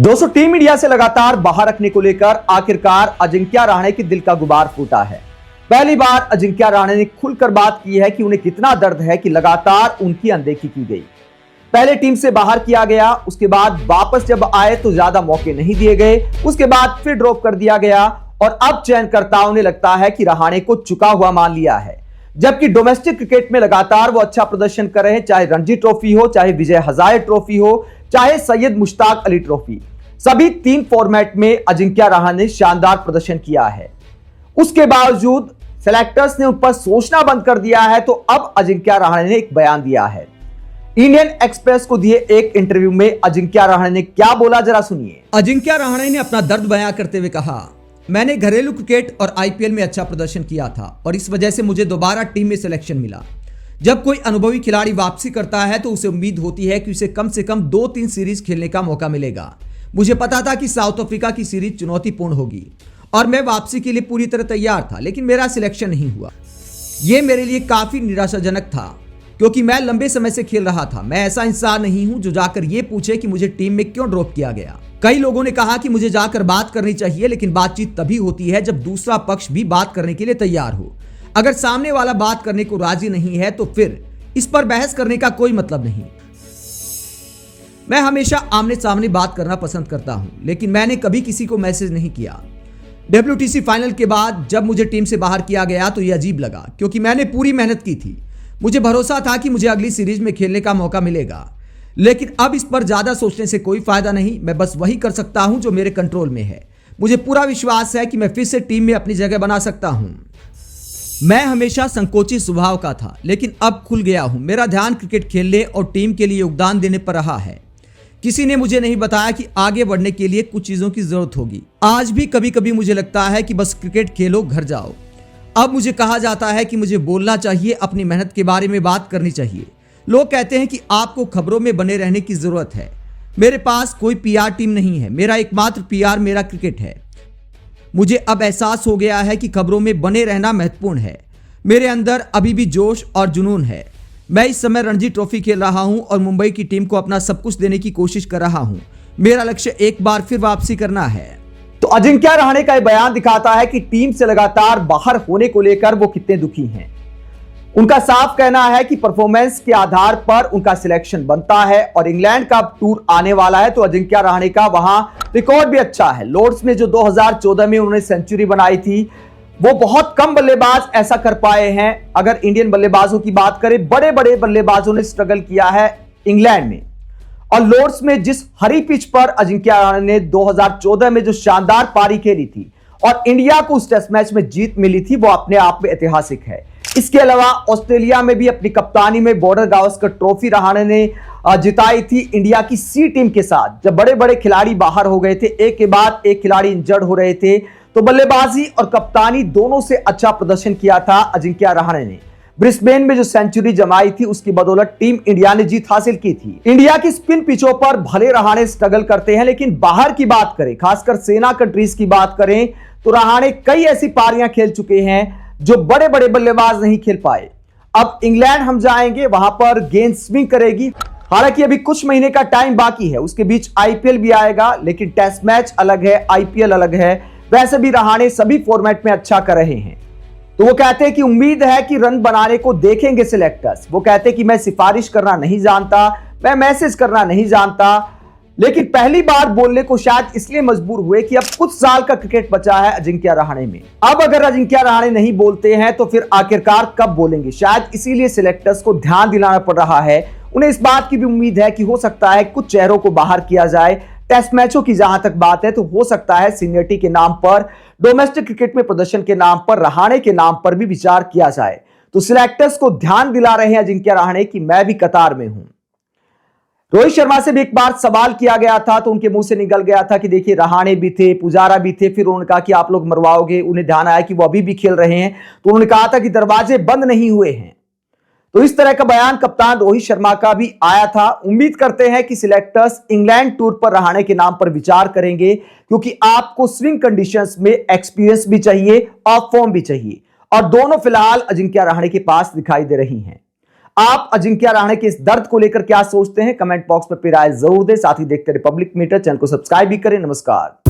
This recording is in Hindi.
दोस्तों, टीम इंडिया से लगातार बाहर रखने को लेकर आखिरकार अजिंक्य रहाणे की दिल का गुबार फूटा है। पहली बार अजिंक्य रहाणे ने खुलकर बात की है कि उन्हें कितना दर्द है कि लगातार उनकी अनदेखी की गई। पहले टीम से बाहर किया गया, उसके बाद वापस जब आए तो ज्यादा मौके नहीं दिए गए, उसके बाद फिर ड्रॉप कर दिया गया और अब चयनकर्ताओं ने लगता है कि रहाणे को चुका हुआ मान लिया है। जबकि डोमेस्टिक क्रिकेट में लगातार वो अच्छा प्रदर्शन कर रहे हैं, चाहे रणजी ट्रॉफी हो, चाहे विजय हजारे ट्रॉफी हो, चाहे सैयद मुश्ताक अली ट्रॉफी, सभी 3 फॉर्मेट में अजिंक्य रहाणे ने शानदार प्रदर्शन किया है। उसके बावजूद सेलेक्टर्स ने उन पर सोचना बंद कर दिया है। तो अब अजिंक्य रहाणे ने एक बयान दिया है। इंडियन एक्सप्रेस को दिए एक इंटरव्यू में अजिंक्य रहाणे ने क्या बोला, जरा सुनिए। अजिंक्य रहाणे ने अपना दर्द बयां करते हुए कहा, मैंने घरेलू क्रिकेट और आईपीएल में अच्छा प्रदर्शन किया था और इस वजह से मुझे दोबारा टीम में सिलेक्शन मिला। जब कोई अनुभवी खिलाड़ी वापसी करता है तो उसे उम्मीद होती है कि उसे कम से कम 2-3 सीरीज खेलने का मौका मिलेगा। मुझे पता था कि साउथ अफ्रीका की सीरीज चुनौतीपूर्ण होगी और मैं वापसी के लिए पूरी तरह तैयार था, लेकिन मेरा सिलेक्शन नहीं हुआ। यह मेरे लिए काफी निराशाजनक था क्योंकि मैं लंबे समय से खेल रहा था। मैं ऐसा इंसान नहीं हूं जो जाकर यह पूछे कि मुझे टीम में क्यों ड्रॉप किया गया। कई लोगों ने कहा कि मुझे जाकर बात करनी चाहिए, लेकिन बातचीत तभी होती है जब दूसरा पक्ष भी बात करने के लिए तैयार हो। अगर सामने वाला बात करने को राजी नहीं है तो फिर इस पर बहस करने का कोई मतलब नहीं। मैं हमेशा आमने सामने बात करना पसंद करता हूं, लेकिन मैंने कभी किसी को मैसेज नहीं किया। WTC फाइनल के बाद जब मुझे टीम से बाहर किया गया तो यह अजीब लगा क्योंकि मैंने पूरी मेहनत की थी। मुझे भरोसा था कि मुझे अगली सीरीज में खेलने का मौका मिलेगा, लेकिन अब इस पर ज्यादा सोचने से कोई फायदा नहीं। मैं बस वही कर सकता हूं जो मेरे कंट्रोल में है। मुझे पूरा विश्वास है कि मैं फिर से टीम में अपनी जगह बना सकता हूं। मैं हमेशा संकोची स्वभाव का था, लेकिन अब खुल गया हूं। मेरा ध्यान क्रिकेट खेलने और टीम के लिए योगदान देने पर रहा है। किसी ने मुझे नहीं बताया कि आगे बढ़ने के लिए कुछ चीजों की जरूरत होगी। आज भी कभी कभी मुझे लगता है कि बस क्रिकेट खेलो, घर जाओ। अब मुझे कहा जाता है कि मुझे बोलना चाहिए, अपनी मेहनत के बारे में बात करनी चाहिए। लोग कहते हैं कि आपको खबरों में बने रहने की जरूरत है। मेरे पास कोई पीआर टीम नहीं है। मेरा एकमात्र पीआर मेरा क्रिकेट है। मुझे अब एहसास हो गया है कि खबरों में बने रहना महत्वपूर्ण है। मेरे अंदर अभी भी जोश और जुनून है। मैं इस समय रणजी ट्रॉफी खेल रहा हूं और मुंबई की टीम को अपना सब कुछ देने की कोशिश कर रहा हूं। मेरा लक्ष्य एक बार फिर वापसी करना है। तो अजिंक्य रहाणे का यह बयान दिखाता है कि टीम से लगातार बाहर होने को लेकर वो कितने दुखी हैं। उनका साफ कहना है कि परफॉर्मेंस के आधार पर उनका सिलेक्शन बनता है और इंग्लैंड का टूर आने वाला है तो अजिंक्य रहाणे का वहां रिकॉर्ड भी अच्छा है। लॉर्ड्स में जो 2014 में उन्होंने सेंचुरी बनाई थी, वो बहुत कम बल्लेबाज ऐसा कर पाए हैं। अगर इंडियन बल्लेबाजों की बात करें, बड़े बड़े बल्लेबाजों ने स्ट्रगल किया है इंग्लैंड में। और लॉर्ड्स में जिस हरी पिच पर अजिंक्य रहाणे ने 2014 में जो शानदार पारी खेली थी और इंडिया को उस टेस्ट मैच में जीत मिली थी, वो अपने आप में ऐतिहासिक है। इसके अलावा ऑस्ट्रेलिया में भी अपनी कप्तानी में बॉर्डर गावस्कर ट्रॉफी रहाणे ने जिताई थी इंडिया की सी टीम के साथ। जब बड़े बड़े खिलाड़ी बाहर हो गए थे, एक के बाद एक खिलाड़ी इंजर्ड हो रहे थे, तो बल्लेबाजी और कप्तानी दोनों से अच्छा प्रदर्शन किया था अजिंक्य रहाणे ने। ब्रिस्बेन में जो सेंचुरी जमाई थी, उसकी बदौलत टीम इंडिया ने जीत हासिल की थी। इंडिया की स्पिन पिचों पर भले रहाणे स्ट्रगल करते हैं, लेकिन बाहर की बात करें, खासकर सेना कंट्रीज की बात करें, तो रहाणे कई ऐसी पारियां खेल चुके हैं जो बड़े बड़े बल्लेबाज नहीं खेल पाए। अब इंग्लैंड हम जाएंगे, वहां पर गेंद स्विंग करेगी। हालांकि अभी कुछ महीने का टाइम बाकी है, उसके बीच आईपीएल भी आएगा, लेकिन टेस्ट मैच अलग है, आईपीएल अलग है। वैसे भी रहाणे सभी फॉर्मेट में अच्छा कर रहे हैं। तो वो कहते हैं कि उम्मीद है कि रन बनाने को देखेंगे सिलेक्टर्स। वो कहते हैं कि मैं सिफारिश करना नहीं जानता, मैं मैसेज करना नहीं जानता, लेकिन पहली बार बोलने को शायद इसलिए मजबूर हुए कि अब कुछ साल का क्रिकेट बचा है अजिंक्य रहाणे में। अब अगर अजिंक्य रहाणे नहीं बोलते हैं तो फिर आखिरकार कब बोलेंगे? शायद इसीलिए सिलेक्टर्स को ध्यान दिलाना पड़ रहा है। उन्हें इस बात की भी उम्मीद है कि हो सकता है कुछ चेहरों को बाहर किया जाए। टेस्ट मैचों की जहां तक बात है तो हो सकता है सीनियरिटी के नाम पर, डोमेस्टिक क्रिकेट में प्रदर्शन के नाम पर, रहाणे के नाम पर भी विचार किया जाए। तो सिलेक्टर्स को ध्यान दिला रहे हैं अजिंक्य रहाणे कि मैं भी कतार में हूं। रोहित शर्मा से भी एक बार सवाल किया गया था तो उनके मुंह से निकल गया था कि देखिए रहाणे भी थे, पुजारा भी थे। फिर उन्होंने कहा कि आप लोग मरवाओगे। उन्हें ध्यान आया कि वो अभी भी खेल रहे हैं, तो उन्होंने कहा था कि दरवाजे बंद नहीं हुए हैं। तो इस तरह का बयान कप्तान रोहित शर्मा का भी आया था। उम्मीद करते हैं कि सिलेक्टर्स इंग्लैंड टूर पर रहाणे के नाम पर विचार करेंगे, क्योंकि आपको स्विंग कंडीशंस में एक्सपीरियंस भी चाहिए और फॉर्म भी चाहिए, और दोनों फिलहाल अजिंक्य रहाणे के पास दिखाई दे रही हैं। आप अजिंक्य रहाणे के इस दर्द को लेकर क्या सोचते हैं? कमेंट बॉक्स पर राय जरूर दें। साथ ही देखते रिपब्लिक मीटर, चैनल को सब्सक्राइब भी करें। नमस्कार।